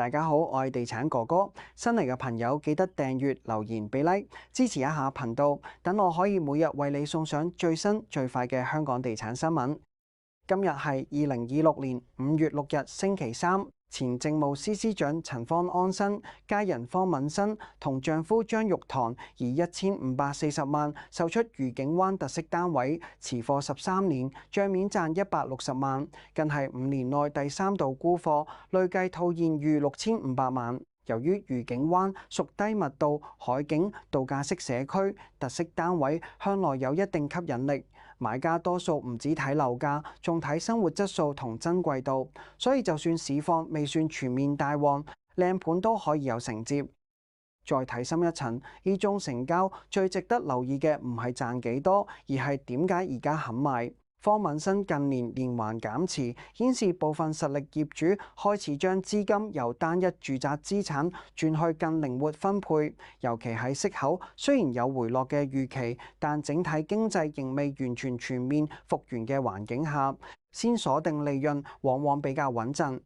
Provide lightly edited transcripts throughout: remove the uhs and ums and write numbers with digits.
大家好，我係地產哥哥。新嚟嘅朋友記得訂閱、留言、俾 like， 支持一下頻道，等我可以每日為你送上最新最快嘅香港地產新聞。今日係2026年5月6日，星期三。前政務司司長陳方安生、家人方敏生同丈夫張玉堂以1540萬售出愉景灣特色單位，持貨13年，帳面賺160萬，更係5年內第3度沽貨，累計套現逾6500萬。由於愉景灣屬低密度海景度假式社區，特色單位向來有一定吸引力，買家多數唔止睇樓價，仲睇生活質素同珍貴度，所以就算市況未算全面大旺，靚盤都可以有承接。再睇深一層，呢宗成交最值得留意嘅唔係賺幾多，而係點解而家肯賣。方敏生近年連環減持，顯示部分實力業主開始將資金由單一住宅資產轉去更靈活分配，尤其係息口雖然有回落嘅預期，但整體經濟仍未完全全面復原嘅環境下，先鎖定利潤往往比較穩陣。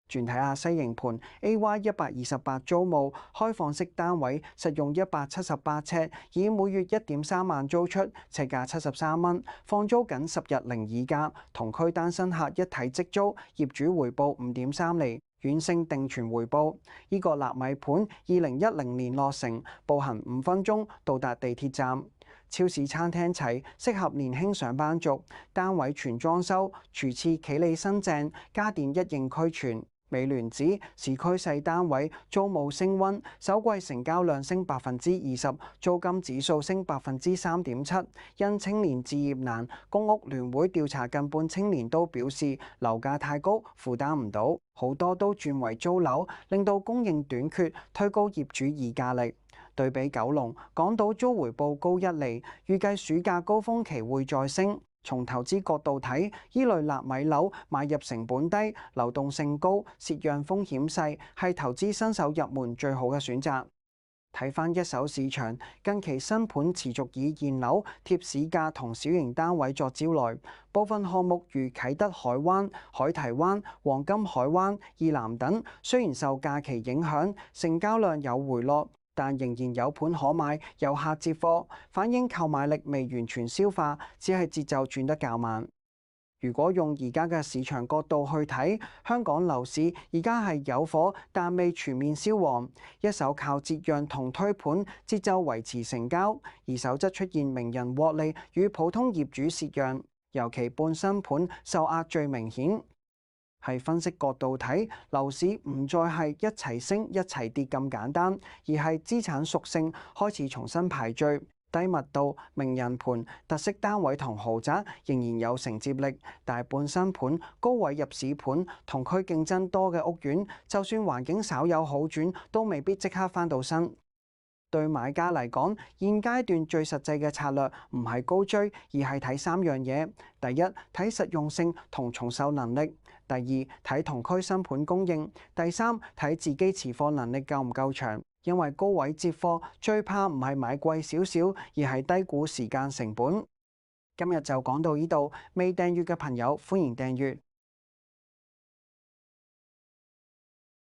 轉睇下西營盤 AY128 租務開放式單位，實用178尺，以每月1.3萬租出，尺價73蚊，放租僅10日零議價，同區單身客一體即租，業主回報5.3厘，遠勝定存回報。呢個納米盤2010年落成，步行5分鐘到達地鐵站。超市餐廳齊，適合年輕上班族。單位全裝修，廚廁企理新淨，家電一應俱全。美聯指市區細單位租務升溫，首季成交量升20%，租金指數升3.7%。因青年置業難，公屋聯會調查近半青年都表示樓價太高，負擔唔到，好多都轉為租樓，令到供應短缺，推高業主議價力。對比九龍，港島租回報高1厘，預計暑假高峰期會再升。從投資角度睇，依類納米樓買入成本低、流動性高、蝕讓風險細，係投資新手入門最好嘅選擇。睇返一手市場，近期新盤持續以現樓、貼市價同小型單位作招來，部分項目如啟德海灣、海堤灣、黃金海灣、二南等，雖然受假期影響，成交量有回落，但仍然有盤可買，有客接貨，反映購買力未完全消化，只係節奏轉得較慢。如果用而家嘅市場角度去睇，香港樓市而家係有火，但未全面燒旺。一手靠折讓同推盤節奏維持成交，二手則出現名人獲利與普通業主蝕讓，尤其半新盤受壓最明顯。係分析角度睇，樓市唔再係一齊升一齊跌咁簡單，而係資產屬性開始重新排序。低密度、名人盤、特色單位同豪宅仍然有承接力，但係半新盤、高位入市盤、同區競爭多嘅屋苑，就算環境稍有好轉，都未必即刻翻到身。對買家嚟講，現階段最實際嘅策略唔係高追，而係睇3樣嘢。第一，睇實用性同重售能力；第二，睇同區新盤供應；第三，睇自己持貨能力夠唔夠長。因為高位接貨最怕唔係買貴少少，而係低估時間成本。今日就講到呢度，未訂閱嘅朋友歡迎訂閱。